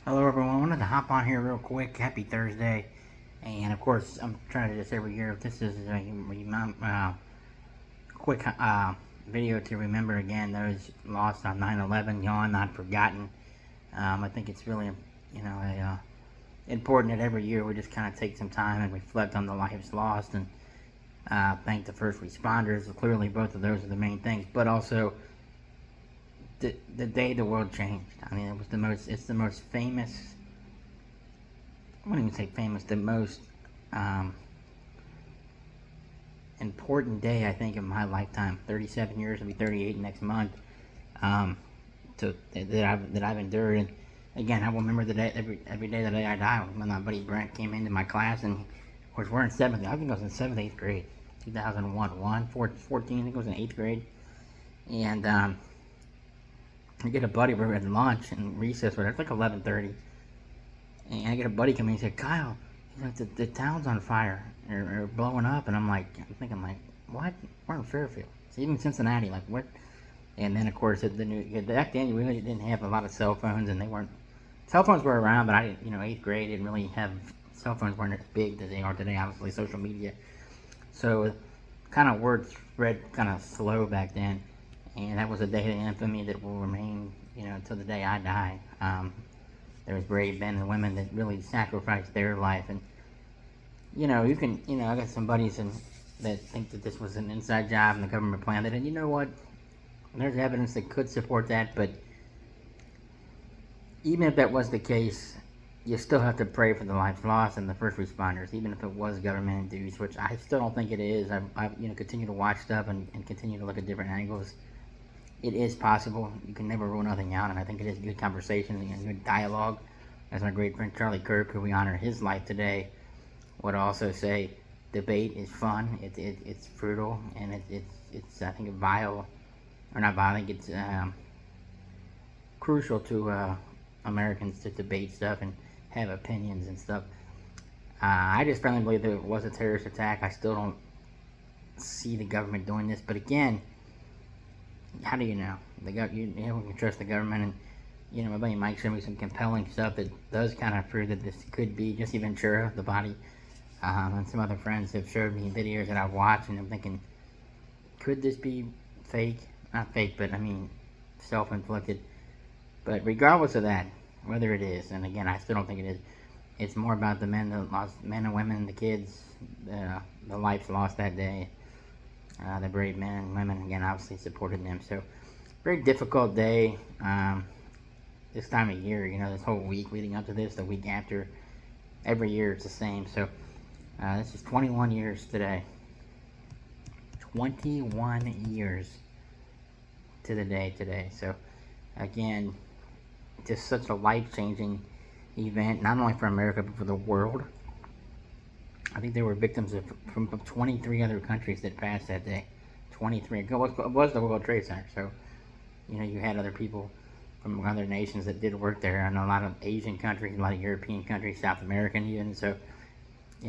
Hello, everyone. I wanted to hop on here real quick. Happy Thursday. And of course, I'm trying to do this every year. This is a quick video to remember again those lost on 9/11, yawn, not forgotten. I think it's really, important that every year we just kind of take some time and reflect on the lives lost and thank the first responders. Clearly, both of those are the main things, but also the day the world changed. I mean, it's the most famous, I wouldn't even say famous, the most um, important day I think in my lifetime. 37 years, I'll be 38 next month. Um, that I've endured, and again, I will remember the day every day the day I die. When my buddy Brent came into my class, and of course we're in seventh. I think I was in seventh, eighth grade, 2001, 14. I think I was in eighth grade, and I get a buddy. We're at lunch and recess, whatever. It's like 11:30, and I get a buddy come in. He said, "Kyle, he's like, the town's on fire or blowing up," and I'm thinking like, what? We're in Fairfield. It's even Cincinnati. Like what? And then of course back then you really didn't have a lot of cell phones, and they weren't. Cell phones were around, but I didn't. Eighth grade didn't really have cell phones weren't as big as they are today. Obviously, social media. So, kind of word spread kind of slow back then, and that was a day of infamy that will remain, until the day I die. There was brave men and women that really sacrificed their life, and you can, I got some buddies that think that this was an inside job and the government planned it, and you know what? There's evidence that could support that, but even if that was the case, you still have to pray for the lives lost and the first responders, even if it was government induced, which I still don't think it is. I've continue to watch stuff and continue to look at different angles. It is possible. You can never rule nothing out, and I think it is good conversation and good dialogue. As my great friend Charlie Kirk, who we honor his life today, would also say, debate is fun. It's fruitful, and it's I think vile, or not vile. I think it's crucial to Americans to debate stuff and have opinions and stuff. I just firmly believe that it was a terrorist attack. I still don't see the government doing this, but again, how do you know? We can trust the government, and my buddy Mike showed me some compelling stuff that does kind of prove that this could be Jesse Ventura, the body, and some other friends have showed me videos that I've watched, and I'm thinking, could this be fake? Not fake, but I mean, self-inflicted. But regardless of that, whether it is, and again, I still don't think it is. It's more about the men and women, the kids, the lives lost that day. The brave men and women, again, obviously supported them. So, very difficult day. This time of year, this whole week leading up to this, the week after, every year it's the same. So, this is 21 years today. 21 years to the day today. So, again, just such a life-changing event, not only for America, but for the world. I think there were victims from 23 other countries that passed that day. 23. It was the World Trade Center. So, you had other people from other nations that did work there, and a lot of Asian countries, a lot of European countries, South American even. So,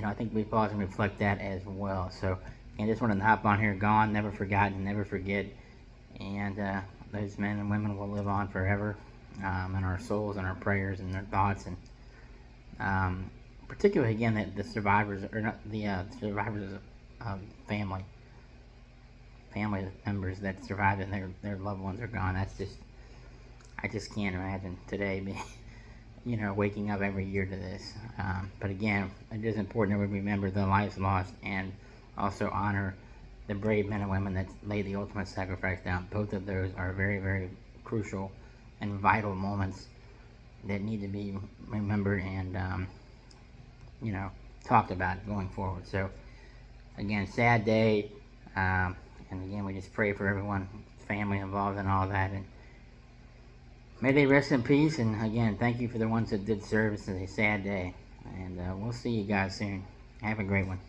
I think we pause and reflect that as well. So, and just wanted to hop on here, gone, never forgotten, never forget. And those men and women will live on forever in our souls and our prayers and their thoughts. And particularly, again, the survivors, or not the survivors of family members that survived and their loved ones are gone. I just can't imagine today being, waking up every year to this. But again, it is important that we remember the lives lost and also honor the brave men and women that laid the ultimate sacrifice down. Both of those are very, very crucial and vital moments that need to be remembered and talked about going forward. So again, sad day, and again, we just pray for everyone, family involved and all that, and may they rest in peace. And again, thank you for the ones that did service. It's a sad day, and we'll see you guys soon. Have a great one.